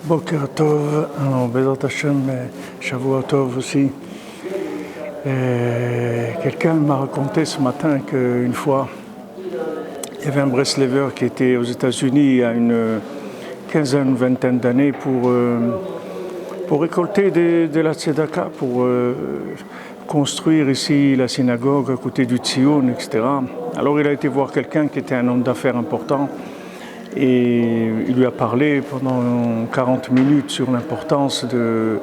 Boker Tov, alors Bezrat Hashem, Shavua Tov aussi. Quelqu'un m'a raconté ce matin qu'une fois, il y avait un Breslever qui était aux États-Unis il y a une quinzaine, vingtaine d'années pour récolter de la tzedaka, pour construire ici la synagogue à côté du Tzion, etc. Alors il a été voir quelqu'un qui était un homme d'affaires important et il lui a parlé pendant 40 minutes sur l'importance du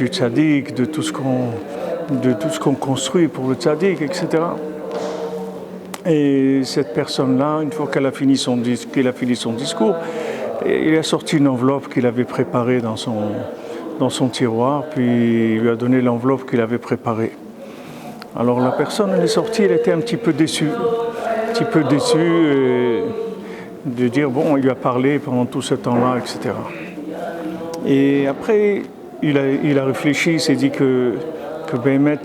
tzaddik, de tout ce qu'on construit pour le tzaddik, etc. Et cette personne-là, une fois qu'il a fini son discours, il a sorti une enveloppe qu'il avait préparée dans son tiroir, puis il lui a donné l'enveloppe qu'il avait préparée. Alors la personne, elle est sortie, elle était un petit peu déçue de dire, bon, il lui a parlé pendant tout ce temps-là, etc. Et après, il a réfléchi, il s'est dit que Béhémet,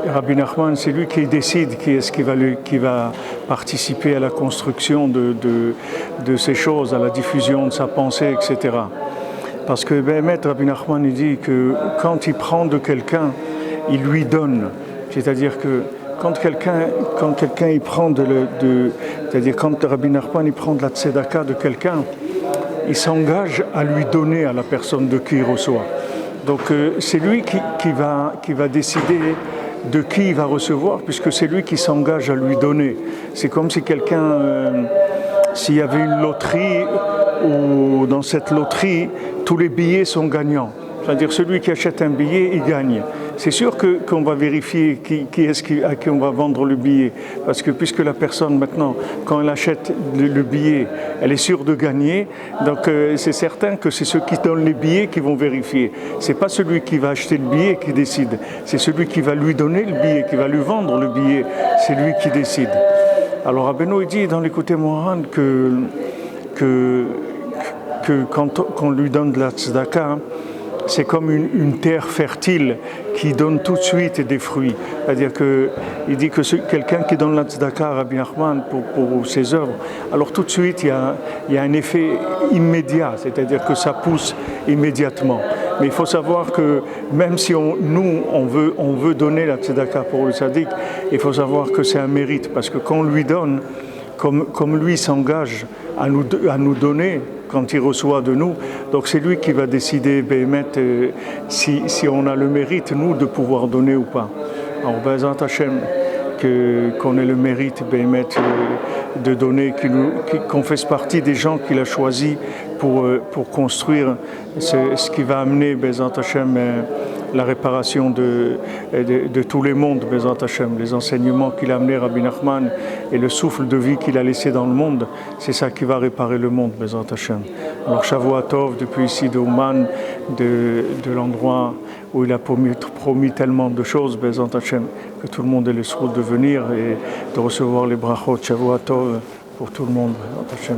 Rabbi Nachman, c'est lui qui décide qui est-ce qui va participer à la construction de ces choses, à la diffusion de sa pensée, etc. Parce que Béhémet, Rabbi Nachman, il dit que quand il prend de quelqu'un, il lui donne. C'est-à-dire que quand quelqu'un il prend c'est-à-dire quand Rabbi Nachman il prend de la tzedaka de quelqu'un, il s'engage à lui donner à la personne de qui il reçoit. Donc c'est lui qui va décider de qui il va recevoir, puisque c'est lui qui s'engage à lui donner. C'est comme si s'il y avait une loterie, où dans cette loterie, tous les billets sont gagnants. C'est-à-dire celui qui achète un billet, il gagne. C'est sûr qu'on va vérifier à qui on va vendre le billet. Parce que puisque la personne maintenant, quand elle achète le billet, elle est sûre de gagner. Donc c'est certain que c'est ceux qui donnent les billets qui vont vérifier. C'est pas celui qui va acheter le billet qui décide. C'est celui qui va lui donner le billet, qui va lui vendre le billet. C'est lui qui décide. Alors Rabbeinu il dit dans l'Écoutez Moharan que quand on lui donne de la tzedaka, c'est comme une terre fertile qui donne tout de suite des fruits. C'est-à-dire qu'il dit que quelqu'un qui donne la tzedaka à Rabbi Nachman pour ses œuvres, alors tout de suite il y a un effet immédiat, c'est-à-dire que ça pousse immédiatement. Mais il faut savoir que même si on veut donner la tzedaka pour le tzaddik, il faut savoir que c'est un mérite, parce que quand on lui donne, comme lui s'engage à nous donner, quand il reçoit de nous, donc c'est lui qui va décider, Béhémet, si on a le mérite, nous, de pouvoir donner ou pas. Alors, Bezrat Hashem, qu'on ait le mérite, Béhémet, de donner, qu'on fasse partie des gens qu'il a choisis pour construire ce qui va amener, Bezrat Hashem, la réparation de tous les mondes, Bezrat Hashem, les enseignements qu'il a amenés, Rabbi Nachman, et le souffle de vie qu'il a laissé dans le monde, c'est ça qui va réparer le monde, Bezrat Hashem. Alors Shavua Tov, depuis ici de Ouman, de l'endroit où il a promis tellement de choses, Bezrat Hashem, que tout le monde ait le souhait de venir et de recevoir les brachot, Shavua Tov pour tout le monde, Bezrat Hashem.